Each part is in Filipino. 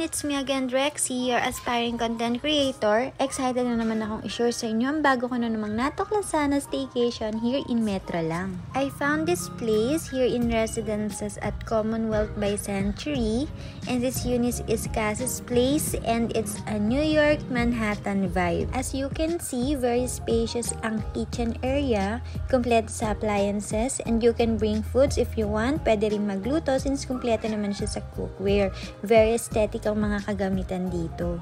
It's me again, Rexy, your aspiring content creator. Excited na naman akong i-share sa inyo ang bago ko na namang natuklasan na staycation here in Metro lang. I found this place here in Residences at Commonwealth by Century, and this unit is Cass's Place, and it's a New York, Manhattan vibe. As you can see, very spacious ang kitchen area, kompleto sa appliances, and you can bring foods if you want. Pwede rin magluto since kompleto naman siya sa cookware. Very aesthetic ang mga kagamitan dito.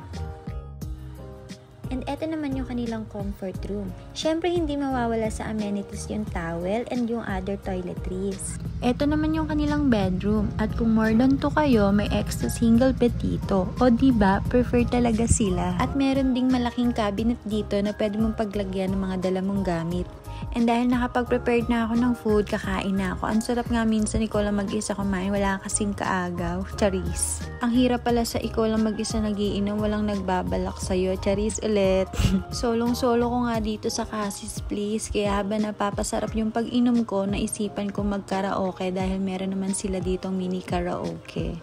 And eto naman yung kanilang comfort room. Syempre hindi mawawala sa amenities yung towel and yung other toiletries. Eto naman yung kanilang bedroom. At kung more than 2 kayo, may extra single bed dito. O diba, prefer talaga sila. At meron ding malaking cabinet dito na pwede mong paglagyan ng mga dala mong gamit. And dahil nakapag-prepared na ako ng food, kakain na ako. Ang sarap nga minsan ikaw lang mag-isa kumain, wala kasing kaagaw. Charis. Ang hirap pala sa ikaw lang mag-isa nagiinom, walang nagbabalak sa'yo. Charis ulit. Solong-solo ko nga dito sa Cass's Place, kaya habang napapasarap yung pag-inom ko, naisipan ko mag-karaoke dahil meron naman sila ditong mini karaoke.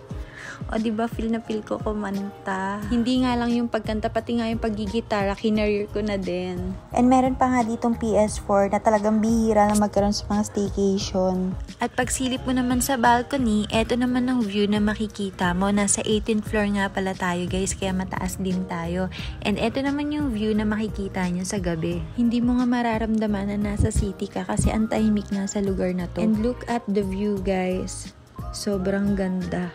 O diba, feel na feel ko kumanta. Hindi nga lang yung pagkanta, pati nga yung paggigitara, kinareer ko na din. And meron pa nga ditong PS4 na talagang bihira na magkaroon sa mga staycation. At pagsilip mo naman sa balcony, eto naman ang view na makikita mo. Nasa 18th floor nga pala tayo guys, kaya mataas din tayo. And eto naman yung view na makikita nyo sa gabi. Hindi mo nga mararamdaman na nasa city ka kasi ang tahimik nga sa lugar na to. And look at the view guys. Sobrang ganda.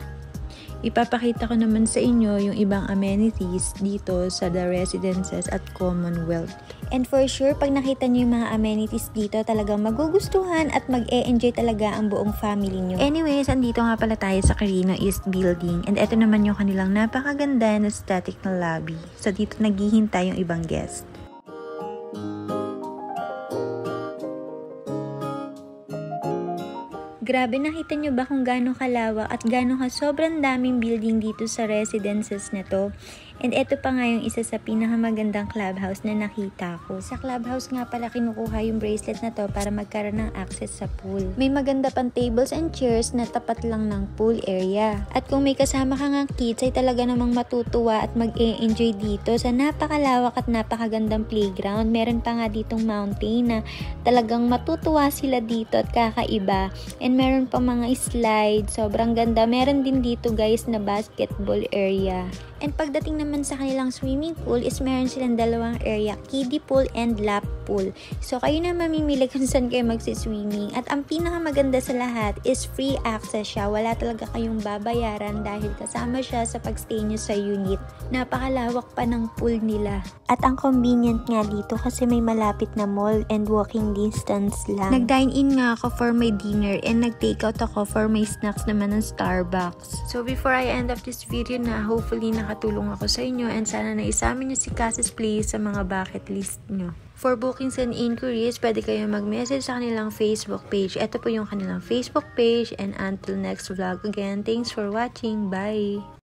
Ipapakita ko naman sa inyo yung ibang amenities dito sa The Residences at Commonwealth. And for sure, pag nakita nyo yung mga amenities dito, talagang magugustuhan at mag-e-enjoy talaga ang buong family nyo. Anyways, andito nga pala tayo sa Carino East Building. And eto naman yung kanilang napakaganda na static na lobby. So dito naghihintay yung ibang guest. Grabe, nakita nyo ba kung gaano kalawak at gaano sobrang daming building dito sa residences na to? And eto pa nga yung isa sa pinakamagandang clubhouse na nakita ko. Sa clubhouse nga pala kinukuha yung bracelet na to para magkaroon ng access sa pool. May maganda pang tables and chairs na tapat lang ng pool area. At kung may kasama ka nga kids ay talaga namang matutuwa at mag-e-enjoy dito sa napakalawak at napakagandang playground. Meron pa nga ditong mountain na talagang matutuwa sila dito at kakaiba. And meron pa mga slide, sobrang ganda. Meron din dito guys na basketball area. And pagdating naman sa kanilang swimming pool is meron silang dalawang area, kiddie pool and lap pool. So kayo na mamimili kung saan kayo magsiswimming. At ang pinakamaganda sa lahat is free access siya. Wala talaga kayong babayaran dahil kasama siya sa pagstay nyo sa unit. Napakalawak pa ng pool nila. At ang convenient nga dito kasi may malapit na mall and walking distance lang. Nag-dine in nga ako for my dinner and nag-take out ako for my snacks naman ng Starbucks. So before I end up this video na, hopefully nakatulong ako sa inyo and sana naisama nyo si Cass's Place sa mga bucket list nyo. For bookings and inquiries, pwede kayo mag-message sa kanilang Facebook page. Ito po yung kanilang Facebook page, and until next vlog again, thanks for watching. Bye!